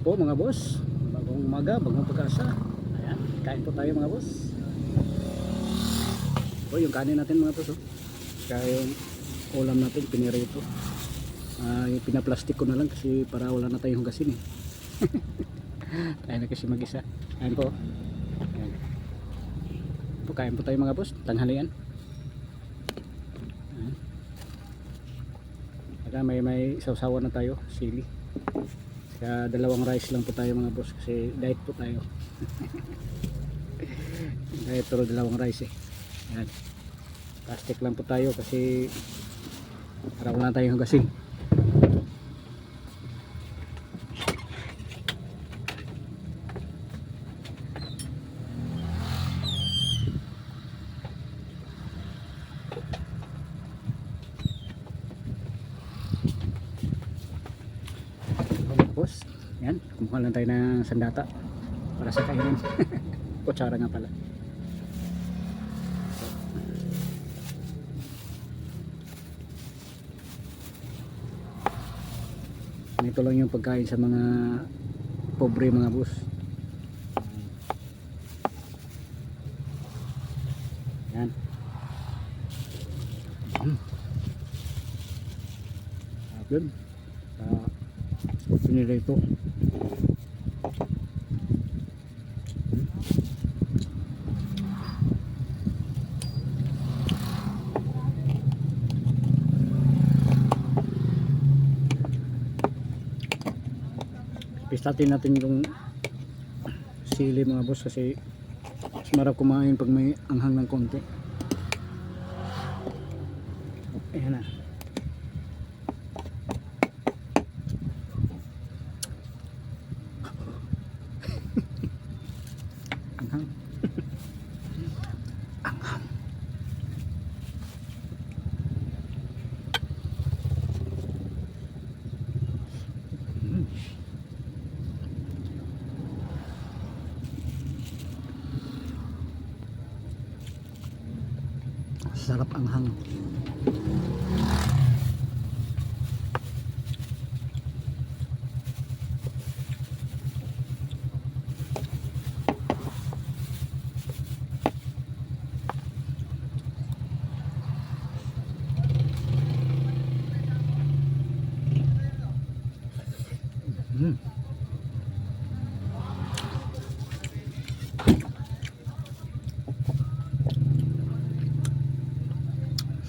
po mga boss, bagong umaga, bagong pag-asa. Ayan, kain po tayo mga boss. O yung kanin natin mga boss, kaya yung ulam natin pinirito. Yung pinaplastic ko na lang kasi para wala na tayong hugasin eh. Tayo na kasi mag-isa. Kain po. Ayan. Po, kain po tayo mga boss, tanghalian. Ayan. Saka may sausawan na tayo, sili. Kaya dalawang rice lang po tayo mga boss kasi diet po tayo. Diet pero dalawang rice eh. Ayan. Plastic lang po tayo kasi para wala tayong hugasin. Boss, yan, kumuha lang tayo ng sandata para sa kainan. Kutsara nga pala. Ito lang yung pagkain sa mga pobre mga boss. Yan. Good. Pinirito. Pistatin natin yung sili mga boss kasi mas marap kumain pag may anghang ng konti. Ayan na. Anghang. Anghang. Sarap anghang.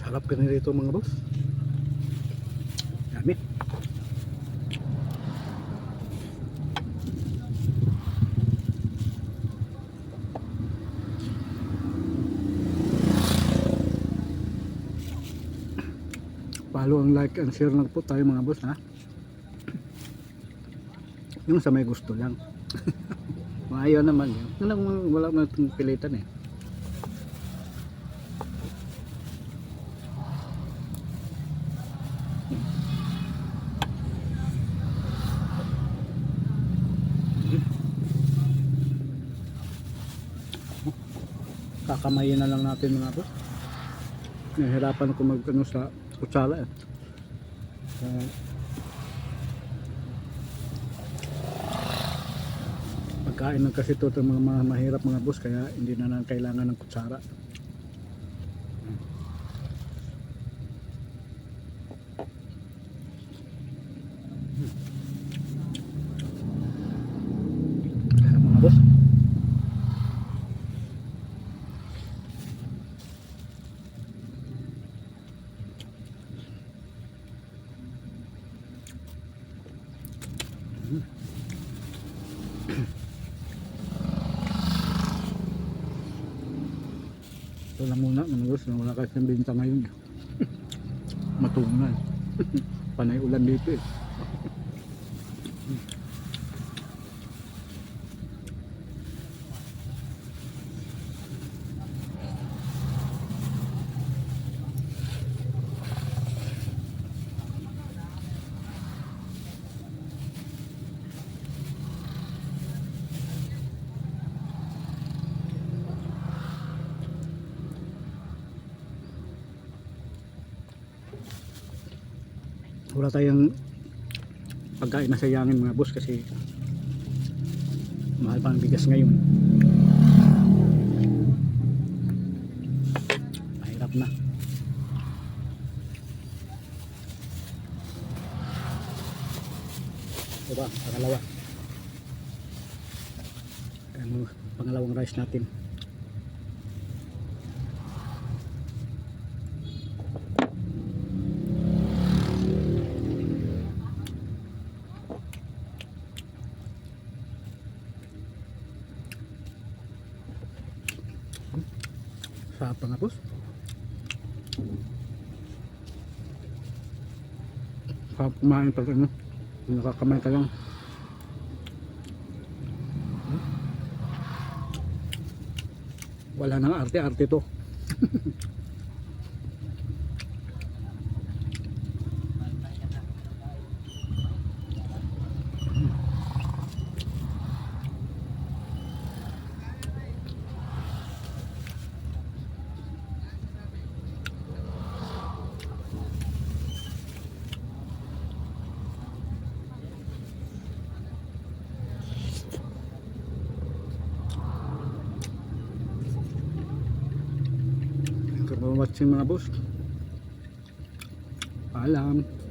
Sarap ka nito mga boss. Dami. Follow ang like and share lang po tayo mga boss ha. Yung sa may gusto lang. Ayaw naman yun. Wala naman itong pilitan eh. Kakamayin na lang natin mga boss. Nahirapan ako mag sa kutsara eh. Pagkain ng kasi ito mga mahirap mga boss kaya hindi na kailangan ng kutsara. Mga boss. Ito lang muna mga boss, wala kasi ng binta ngayon. Matumal. Panay ulan dito eh. Wala tayong pagkain na sayangin mga boss kasi Mahal pa ang bigas ngayon. Mahirap na. Diba? Pangalawa. Ano, pangalawang rice natin. Sarap pa nga boss. Sarap kumain pag ano, nakakamay ka lang. Wala nang arte-arte to. Thank you for watching mga boss. Paalam.